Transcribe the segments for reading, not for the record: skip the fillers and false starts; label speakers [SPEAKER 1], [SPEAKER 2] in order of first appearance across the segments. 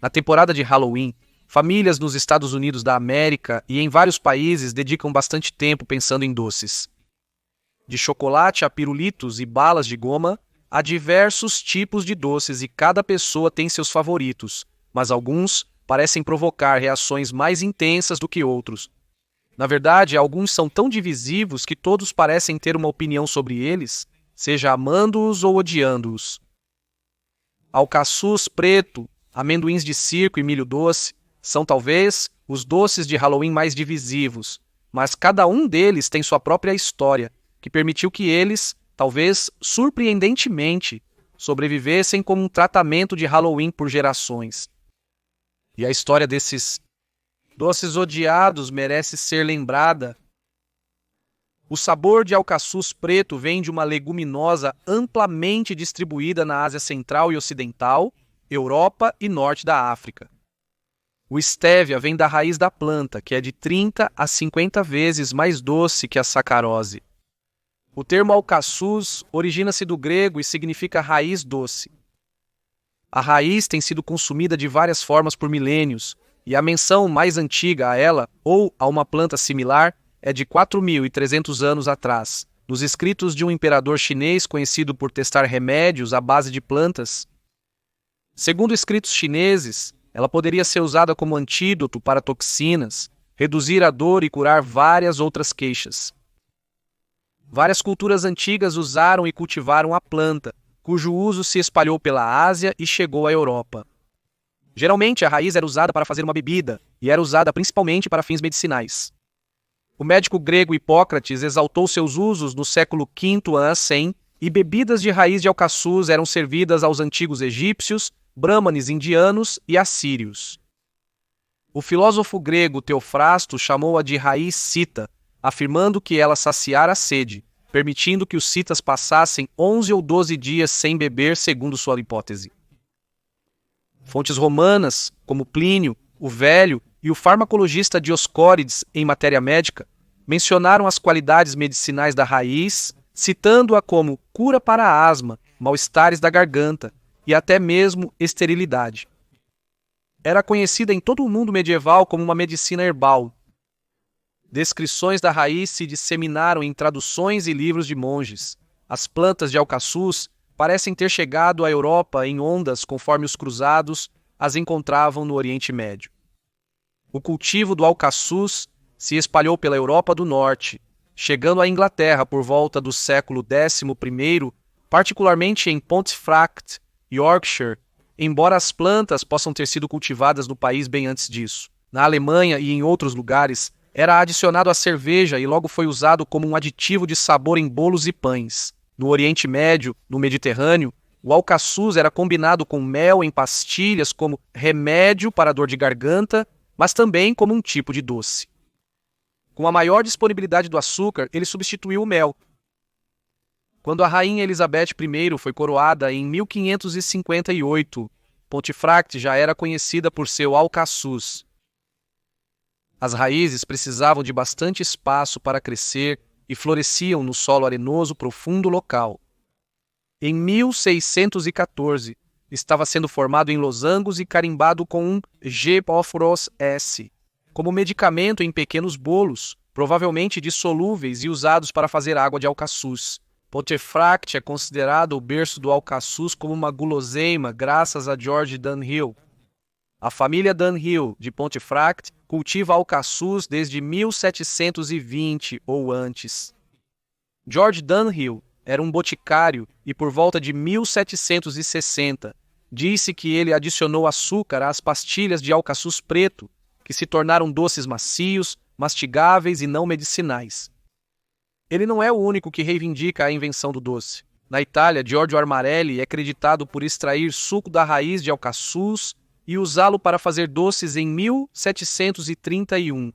[SPEAKER 1] Na temporada de Halloween, famílias nos Estados Unidos da América e em vários países dedicam bastante tempo pensando em doces. De chocolate a pirulitos e balas de goma, há diversos tipos de doces e cada pessoa tem seus favoritos, mas alguns parecem provocar reações mais intensas do que outros. Na verdade, alguns são tão divisivos que todos parecem ter uma opinião sobre eles, seja amando-os ou odiando-os. Alcaçuz preto, amendoins de circo e milho doce são talvez os doces de Halloween mais divisivos, mas cada um deles tem sua própria história, que permitiu que eles, talvez surpreendentemente, sobrevivessem como um tratamento de Halloween por gerações. E a história desses doces odiados merece ser lembrada. O sabor de alcaçuz preto vem de uma leguminosa amplamente distribuída na Ásia Central e Ocidental, Europa e Norte da África. O stevia vem da raiz da planta, que é de 30 a 50 vezes mais doce que a sacarose. O termo alcaçuz origina-se do grego e significa raiz doce. A raiz tem sido consumida de várias formas por milênios, e a menção mais antiga a ela, ou a uma planta similar, é de 4.300 anos atrás, nos escritos de um imperador chinês conhecido por testar remédios à base de plantas. Segundo escritos chineses, ela poderia ser usada como antídoto para toxinas, reduzir a dor e curar várias outras queixas. Várias culturas antigas usaram e cultivaram a planta, cujo uso se espalhou pela Ásia e chegou à Europa. Geralmente, a raiz era usada para fazer uma bebida, e era usada principalmente para fins medicinais. O médico grego Hipócrates exaltou seus usos no século V a.C., e bebidas de raiz de alcaçuz eram servidas aos antigos egípcios, brâmanes indianos e assírios. O filósofo grego Teofrasto chamou-a de raiz cita, afirmando que ela saciara a sede, permitindo que os citas passassem 11 ou 12 dias sem beber, segundo sua hipótese. Fontes romanas, como Plínio, o Velho e o farmacologista Dioscórides, em matéria médica, mencionaram as qualidades medicinais da raiz, citando-a como cura para a asma, mal-estares da garganta e até mesmo esterilidade. Era conhecida em todo o mundo medieval como uma medicina herbal. Descrições da raiz se disseminaram em traduções e livros de monges. As plantas de alcaçuz parecem ter chegado à Europa em ondas conforme os cruzados as encontravam no Oriente Médio. O cultivo do alcaçuz se espalhou pela Europa do Norte, chegando à Inglaterra por volta do século XI, particularmente em Pontefract, Yorkshire, embora as plantas possam ter sido cultivadas no país bem antes disso. Na Alemanha e em outros lugares, era adicionado à cerveja e logo foi usado como um aditivo de sabor em bolos e pães. No Oriente Médio, no Mediterrâneo, o alcaçuz era combinado com mel em pastilhas como remédio para a dor de garganta, mas também como um tipo de doce. Com a maior disponibilidade do açúcar, ele substituiu o mel. Quando a rainha Elizabeth I foi coroada em 1558, Pontefract já era conhecida por seu alcaçuz. As raízes precisavam de bastante espaço para crescer e floresciam no solo arenoso profundo local. Em 1614, estava sendo formado em losangos e carimbado com um G-Phosphorus S, como medicamento em pequenos bolos, provavelmente dissolúveis e usados para fazer água de alcaçuz. Pontefract é considerado o berço do alcaçuz como uma guloseima graças a George Dunhill. A família Dunhill de Pontefract cultiva alcaçuz desde 1720 ou antes. George Dunhill era um boticário e por volta de 1760 disse que ele adicionou açúcar às pastilhas de alcaçuz preto, que se tornaram doces macios, mastigáveis e não medicinais. Ele não é o único que reivindica a invenção do doce. Na Itália, Giorgio Armarelli é creditado por extrair suco da raiz de alcaçuz e usá-lo para fazer doces em 1731.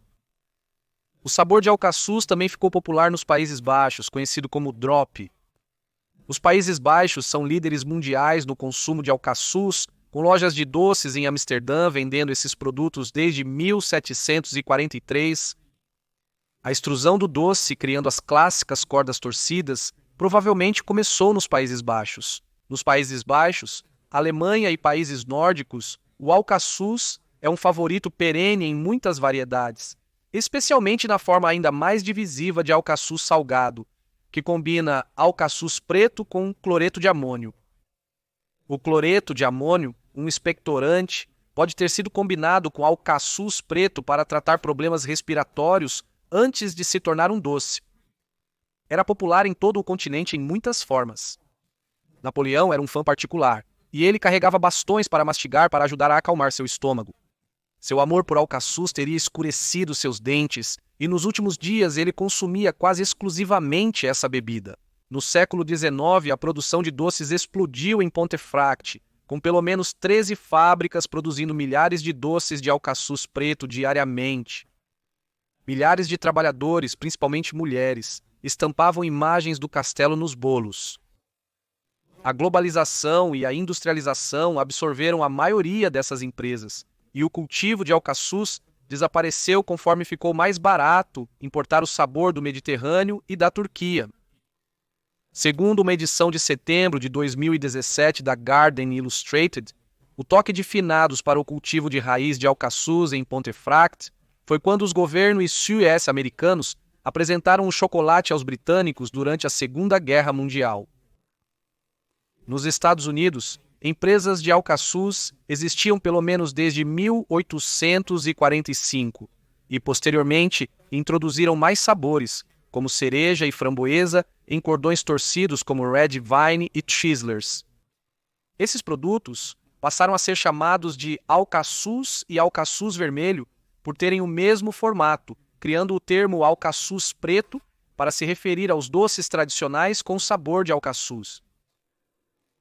[SPEAKER 1] O sabor de alcaçuz também ficou popular nos Países Baixos, conhecido como drop. Os Países Baixos são líderes mundiais no consumo de alcaçuz, com lojas de doces em Amsterdã vendendo esses produtos desde 1743. A extrusão do doce, criando as clássicas cordas torcidas, provavelmente começou nos Países Baixos. Nos Países Baixos, Alemanha e países nórdicos, o alcaçuz é um favorito perene em muitas variedades, especialmente na forma ainda mais divisiva de alcaçuz salgado, que combina alcaçuz preto com cloreto de amônio. O cloreto de amônio, um expectorante, pode ter sido combinado com alcaçuz preto para tratar problemas respiratórios antes de se tornar um doce. Era popular em todo o continente em muitas formas. Napoleão era um fã particular, e ele carregava bastões para mastigar para ajudar a acalmar seu estômago. Seu amor por alcaçuz teria escurecido seus dentes, e nos últimos dias ele consumia quase exclusivamente essa bebida. No século XIX, a produção de doces explodiu em Pontefract, com pelo menos 13 fábricas produzindo milhares de doces de alcaçuz preto diariamente. Milhares de trabalhadores, principalmente mulheres, estampavam imagens do castelo nos bolos. A globalização e a industrialização absorveram a maioria dessas empresas, e o cultivo de alcaçuz desapareceu conforme ficou mais barato importar o sabor do Mediterrâneo e da Turquia. Segundo uma edição de setembro de 2017 da Garden Illustrated, o toque de finados para o cultivo de raiz de alcaçuz em Pontefract foi quando os governos US americanos apresentaram o chocolate aos britânicos durante a Segunda Guerra Mundial. Nos Estados Unidos, empresas de alcaçuz existiam pelo menos desde 1845 e, posteriormente, introduziram mais sabores, como cereja e framboesa, em cordões torcidos como Red Vine e Twizzlers. Esses produtos passaram a ser chamados de alcaçuz e alcaçuz vermelho por terem o mesmo formato, criando o termo alcaçuz preto para se referir aos doces tradicionais com sabor de alcaçuz.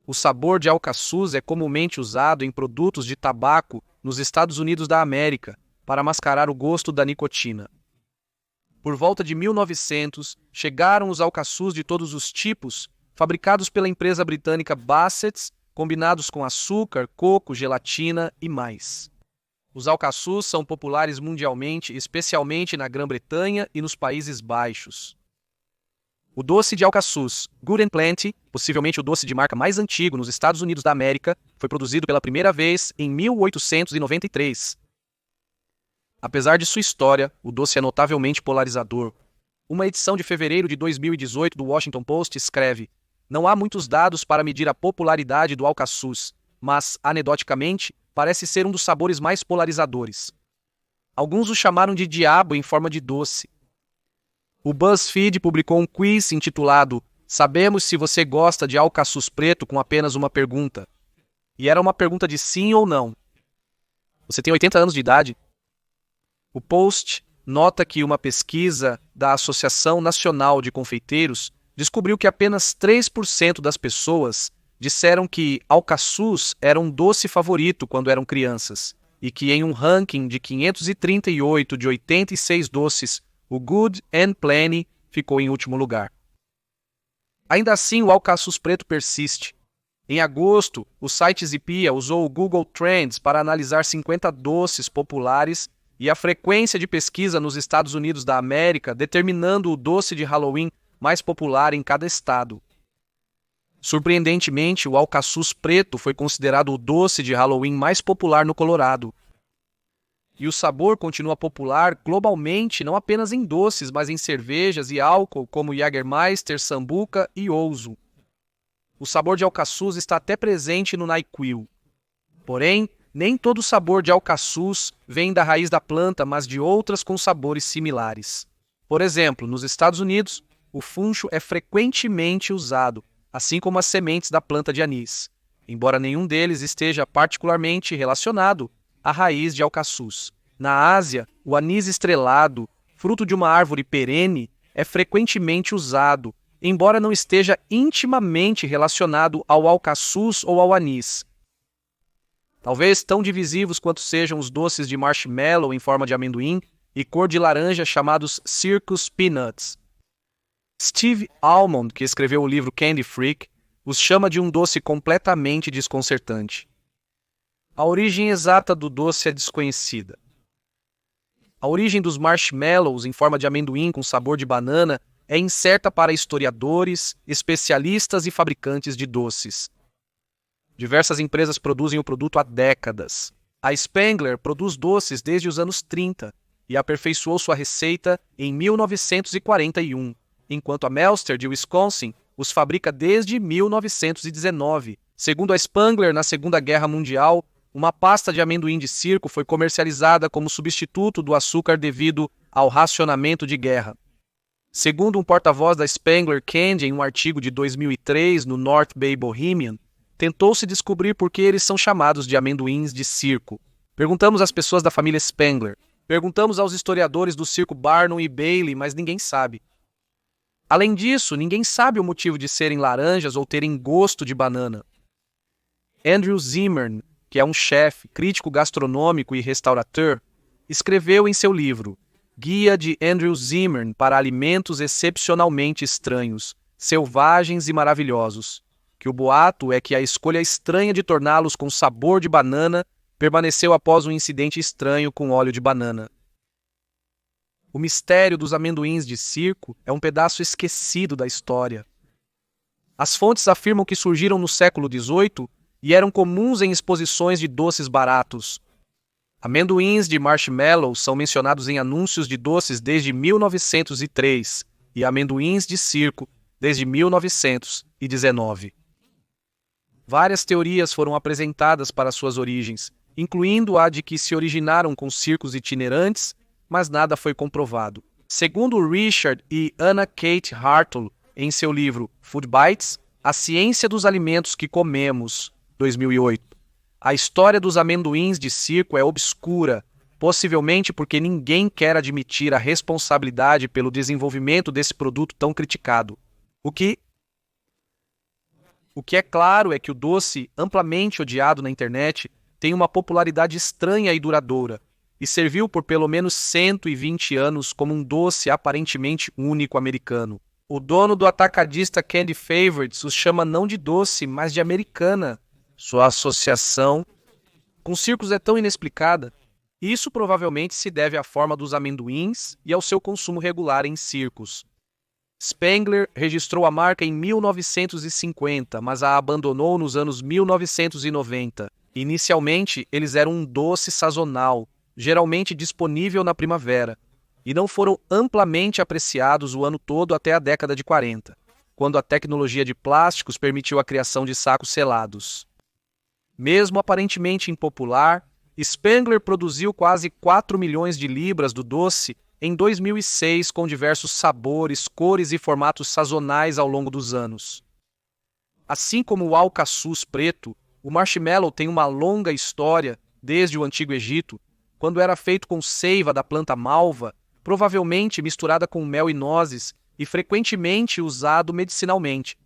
[SPEAKER 1] O sabor de alcaçuz é comumente usado em produtos de tabaco nos Estados Unidos da América para mascarar o gosto da nicotina. Por volta de 1900, chegaram os alcaçuz de todos os tipos, fabricados pela empresa britânica Bassett's, combinados com açúcar, coco, gelatina e mais. Os alcaçuz são populares mundialmente, especialmente na Grã-Bretanha e nos Países Baixos. O doce de alcaçuz, Good and Plenty, possivelmente o doce de marca mais antigo nos Estados Unidos da América, foi produzido pela primeira vez em 1893. Apesar de sua história, o doce é notavelmente polarizador. Uma edição de fevereiro de 2018 do Washington Post escreve: "Não há muitos dados para medir a popularidade do alcaçuz, mas, anedoticamente, parece ser um dos sabores mais polarizadores. Alguns o chamaram de diabo em forma de doce." O BuzzFeed publicou um quiz intitulado "Sabemos se você gosta de alcaçuz preto" com apenas uma pergunta. E era uma pergunta de sim ou não. Você tem 80 anos de idade? O Post nota que uma pesquisa da Associação Nacional de Confeiteiros descobriu que apenas 3% das pessoas disseram que alcaçuz era um doce favorito quando eram crianças, e que em um ranking de 538 de 86 doces, o Good and Plenty ficou em último lugar. Ainda assim, o alcaçuz preto persiste. Em agosto, o site Zipia usou o Google Trends para analisar 50 doces populares e a frequência de pesquisa nos Estados Unidos da América, determinando o doce de Halloween mais popular em cada estado. Surpreendentemente, o alcaçuz preto foi considerado o doce de Halloween mais popular no Colorado. E o sabor continua popular globalmente, não apenas em doces, mas em cervejas e álcool como Jägermeister, Sambuca e Ouzo. O sabor de alcaçuz está até presente no NyQuil. Porém, nem todo sabor de alcaçuz vem da raiz da planta, mas de outras com sabores similares. Por exemplo, nos Estados Unidos, o funcho é frequentemente usado, assim como as sementes da planta de anis, embora nenhum deles esteja particularmente relacionado à raiz de alcaçuz. Na Ásia, o anis estrelado, fruto de uma árvore perene, é frequentemente usado, embora não esteja intimamente relacionado ao alcaçuz ou ao anis. Talvez tão divisivos quanto sejam os doces de marshmallow em forma de amendoim e cor de laranja chamados Circus Peanuts. Steve Almond, que escreveu o livro Candy Freak, os chama de um doce completamente desconcertante. A origem exata do doce é desconhecida. A origem dos marshmallows em forma de amendoim com sabor de banana é incerta para historiadores, especialistas e fabricantes de doces. Diversas empresas produzem o produto há décadas. A Spengler produz doces desde os anos 30 e aperfeiçoou sua receita em 1941, enquanto a Melster de Wisconsin os fabrica desde 1919. Segundo a Spengler, na Segunda Guerra Mundial, uma pasta de amendoim de circo foi comercializada como substituto do açúcar devido ao racionamento de guerra. Segundo um porta-voz da Spengler Candy em um artigo de 2003 no North Bay Bohemian, tentou-se descobrir por que eles são chamados de amendoins de circo. Perguntamos às pessoas da família Spengler. Perguntamos aos historiadores do circo Barnum e Bailey, mas ninguém sabe. Além disso, ninguém sabe o motivo de serem laranjas ou terem gosto de banana. Andrew Zimmern, que é um chefe, crítico gastronômico e restaurateur, escreveu em seu livro Guia de Andrew Zimmern para Alimentos Excepcionalmente Estranhos, Selvagens e Maravilhosos, que o boato é que a escolha estranha de torná-los com sabor de banana permaneceu após um incidente estranho com óleo de banana. O mistério dos amendoins de circo é um pedaço esquecido da história. As fontes afirmam que surgiram no século XVIII e eram comuns em exposições de doces baratos. Amendoins de marshmallow são mencionados em anúncios de doces desde 1903 e amendoins de circo desde 1919. Várias teorias foram apresentadas para suas origens, incluindo a de que se originaram com circos itinerantes, mas nada foi comprovado. Segundo Richard e Anna Kate Hartle, em seu livro Food Bites, A Ciência dos Alimentos que Comemos, 2008, a história dos amendoins de circo é obscura, possivelmente porque ninguém quer admitir a responsabilidade pelo desenvolvimento desse produto tão criticado. O que é claro é que o doce, amplamente odiado na internet, tem uma popularidade estranha e duradoura, e serviu por pelo menos 120 anos como um doce aparentemente único americano. O dono do atacadista Candy Favorites os chama não de doce, mas de americana. Sua associação com circos é tão inexplicada. Isso provavelmente se deve à forma dos amendoins e ao seu consumo regular em circos. Spengler registrou a marca em 1950, mas a abandonou nos anos 1990. Inicialmente, eles eram um doce sazonal, geralmente disponível na primavera, e não foram amplamente apreciados o ano todo até a década de 40, quando a tecnologia de plásticos permitiu a criação de sacos selados. Mesmo aparentemente impopular, Spengler produziu quase 4 milhões de libras do doce em 2006 com diversos sabores, cores e formatos sazonais ao longo dos anos. Assim como o alcaçuz preto, o marshmallow tem uma longa história desde o Antigo Egito, quando era feito com seiva da planta malva, provavelmente misturada com mel e nozes e frequentemente usado medicinalmente.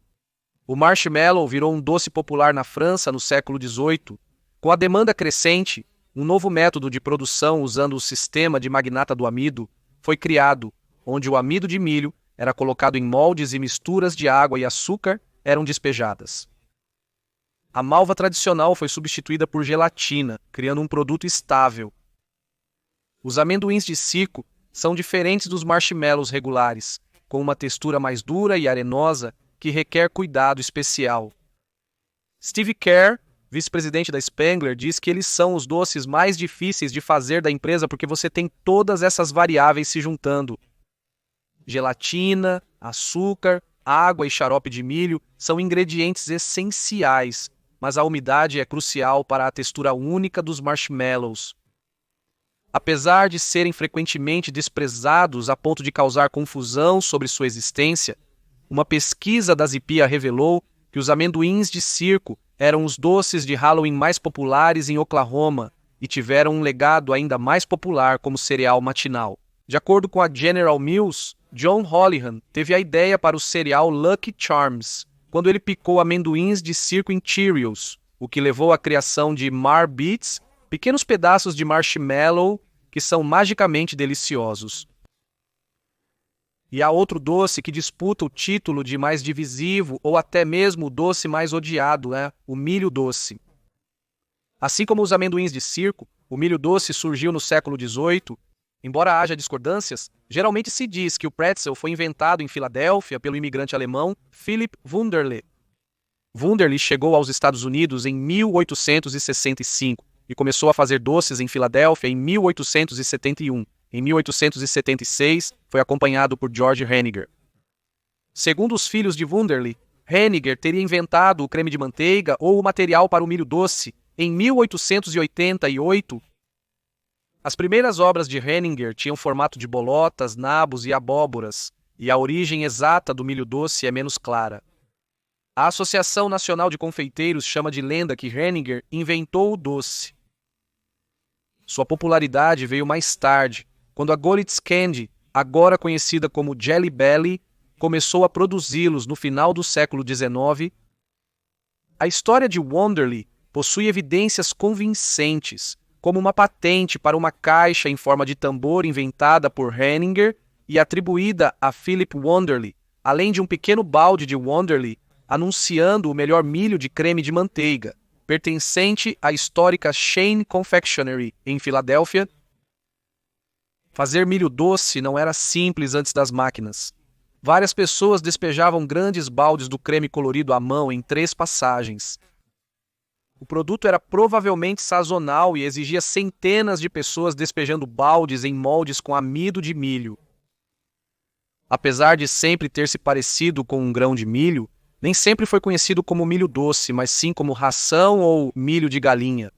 [SPEAKER 1] O marshmallow virou um doce popular na França no século XVIII. Com a demanda crescente, um novo método de produção usando o sistema de magnata do amido foi criado, onde o amido de milho era colocado em moldes e misturas de água e açúcar eram despejadas. A malva tradicional foi substituída por gelatina, criando um produto estável. Os amendoins de circo são diferentes dos marshmallows regulares, com uma textura mais dura e arenosa que requer cuidado especial. Steve Kerr, vice-presidente da Spengler, diz que eles são os doces mais difíceis de fazer da empresa porque você tem todas essas variáveis se juntando. Gelatina, açúcar, água e xarope de milho são ingredientes essenciais, mas a umidade é crucial para a textura única dos marshmallows. Apesar de serem frequentemente desprezados a ponto de causar confusão sobre sua existência, uma pesquisa da Zipia revelou que os amendoins de circo eram os doces de Halloween mais populares em Oklahoma e tiveram um legado ainda mais popular como cereal matinal. De acordo com a General Mills, John Holihan teve a ideia para o cereal Lucky Charms quando ele picou amendoins de circo em Cheerios, o que levou à criação de Mar Beats, pequenos pedaços de marshmallow que são magicamente deliciosos. E há outro doce que disputa o título de mais divisivo ou até mesmo o doce mais odiado, o milho doce. Assim como os amendoins de circo, o milho doce surgiu no século XVIII. Embora haja discordâncias, geralmente se diz que o pretzel foi inventado em Filadélfia pelo imigrante alemão Philipp Wunderlich. Wunderlich chegou aos Estados Unidos em 1865 e começou a fazer doces em Filadélfia em 1871. Em 1876, foi acompanhado por George Henniger. Segundo os filhos de Wunderlich, Henniger teria inventado o creme de manteiga ou o material para o milho doce em 1888. As primeiras obras de Henniger tinham formato de bolotas, nabos e abóboras, e a origem exata do milho doce é menos clara. A Associação Nacional de Confeiteiros chama de lenda que Henniger inventou o doce. Sua popularidade veio mais tarde, quando a Goelitz Candy, agora conhecida como Jelly Belly, começou a produzi-los no final do século XIX. A história de Wunderlich possui evidências convincentes, como uma patente para uma caixa em forma de tambor inventada por Henniger e atribuída a Philip Wunderlich, além de um pequeno balde de Wunderlich anunciando o melhor milho de creme de manteiga, pertencente à histórica Shane Confectionery, em Filadélfia. Fazer milho doce não era simples antes das máquinas. Várias pessoas despejavam grandes baldes do creme colorido à mão em 3 passagens. O produto era provavelmente sazonal e exigia centenas de pessoas despejando baldes em moldes com amido de milho. Apesar de sempre ter se parecido com um grão de milho, nem sempre foi conhecido como milho doce, mas sim como ração ou milho de galinha.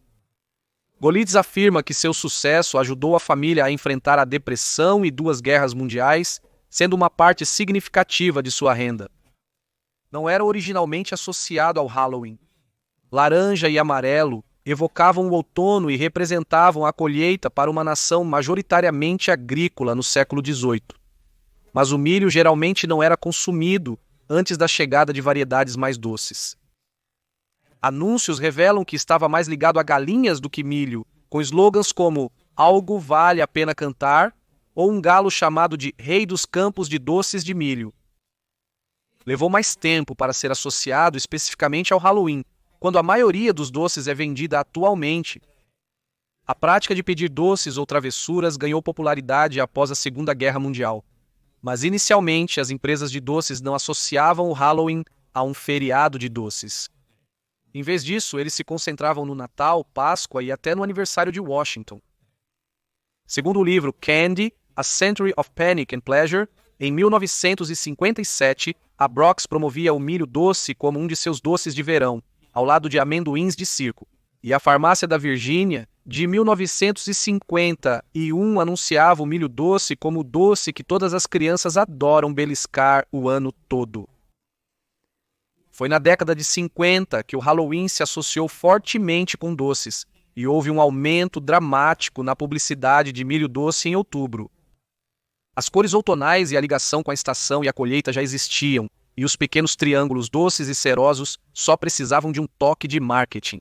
[SPEAKER 1] Goelitz afirma que seu sucesso ajudou a família a enfrentar a depressão e 2 guerras mundiais, sendo uma parte significativa de sua renda. Não era originalmente associado ao Halloween. Laranja e amarelo evocavam o outono e representavam a colheita para uma nação majoritariamente agrícola no século XVIII. Mas o milho geralmente não era consumido antes da chegada de variedades mais doces. Anúncios revelam que estava mais ligado a galinhas do que milho, com slogans como "Algo vale a pena cantar" ou um galo chamado de Rei dos Campos de Doces de Milho. Levou mais tempo para ser associado especificamente ao Halloween, quando a maioria dos doces é vendida atualmente. A prática de pedir doces ou travessuras ganhou popularidade após a Segunda Guerra Mundial. Mas inicialmente as empresas de doces não associavam o Halloween a um feriado de doces. Em vez disso, eles se concentravam no Natal, Páscoa e até no aniversário de Washington. Segundo o livro Candy, A Century of Panic and Pleasure, em 1957, a Brooks promovia o milho doce como um de seus doces de verão, ao lado de amendoins de circo. E a Farmácia da Virgínia, de 1951, anunciava o milho doce como o doce que todas as crianças adoram beliscar o ano todo. Foi na década de 50 que o Halloween se associou fortemente com doces, e houve um aumento dramático na publicidade de milho doce em outubro. As cores outonais e a ligação com a estação e a colheita já existiam, e os pequenos triângulos doces e cerosos só precisavam de um toque de marketing.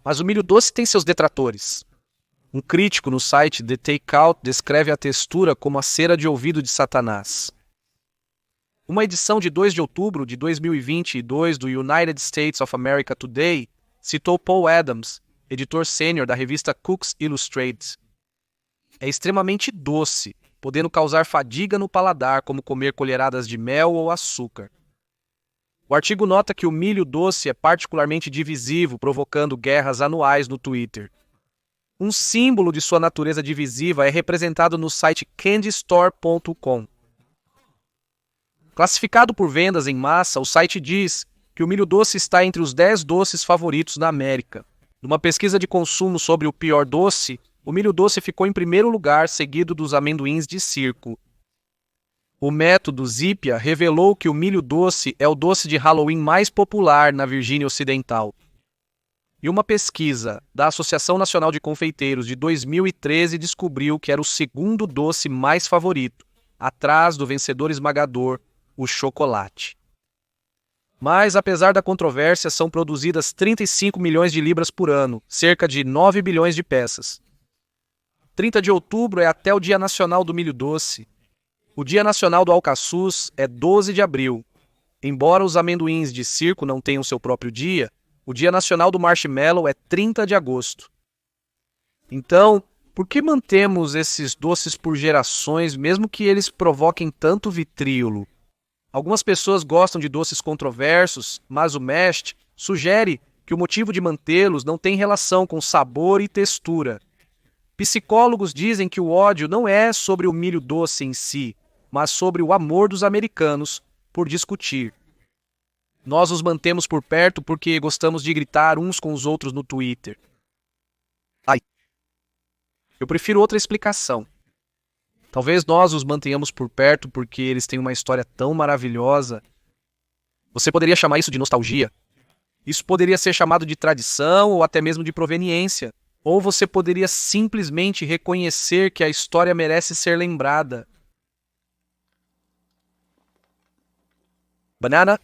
[SPEAKER 1] Mas o milho doce tem seus detratores. Um crítico no site The Takeout descreve a textura como a cera de ouvido de Satanás. Uma edição de 2 de outubro de 2022 do United States of America Today citou Paul Adams, editor sênior da revista Cooks Illustrated. É extremamente doce, podendo causar fadiga no paladar, como comer colheradas de mel ou açúcar. O artigo nota que o milho doce é particularmente divisivo, provocando guerras anuais no Twitter. Um símbolo de sua natureza divisiva é representado no site candystore.com. Classificado por vendas em massa, o site diz que o milho doce está entre os 10 doces favoritos na América. Numa pesquisa de consumo sobre o pior doce, o milho doce ficou em primeiro lugar, seguido dos amendoins de circo. O método Zipia revelou que o milho doce é o doce de Halloween mais popular na Virgínia Ocidental. E uma pesquisa da Associação Nacional de Confeiteiros de 2013 descobriu que era o segundo doce mais favorito, atrás do vencedor esmagador, o chocolate. Mas, apesar da controvérsia, são produzidas 35 milhões de libras por ano, cerca de 9 bilhões de peças. 30 de outubro é até o Dia Nacional do Milho Doce. O Dia Nacional do Alcaçuz é 12 de abril. Embora os amendoins de circo não tenham seu próprio dia, o Dia Nacional do Marshmallow é 30 de agosto. Então, por que mantemos esses doces por gerações, mesmo que eles provoquem tanto vitríolo? Algumas pessoas gostam de doces controversos, mas o Mast sugere que o motivo de mantê-los não tem relação com sabor e textura. Psicólogos dizem que o ódio não é sobre o milho doce em si, mas sobre o amor dos americanos por discutir. Nós os mantemos por perto porque gostamos de gritar uns com os outros no Twitter. Eu prefiro outra explicação. Talvez nós os mantenhamos por perto porque eles têm uma história tão maravilhosa. Você poderia chamar isso de nostalgia. Isso poderia ser chamado de tradição ou até mesmo de proveniência. Ou você poderia simplesmente reconhecer que a história merece ser lembrada. Banana?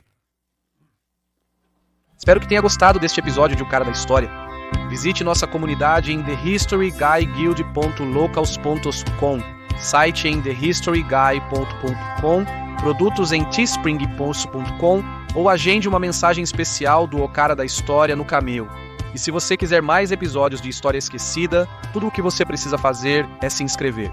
[SPEAKER 1] Espero que tenha gostado deste episódio de O Cara da História. Visite nossa comunidade em thehistoryguy.locals.com, site em thehistoryguy.com, produtos em teespring.com ou agende uma mensagem especial do O Cara da História no Cameo. E se você quiser mais episódios de História Esquecida, tudo o que você precisa fazer é se inscrever.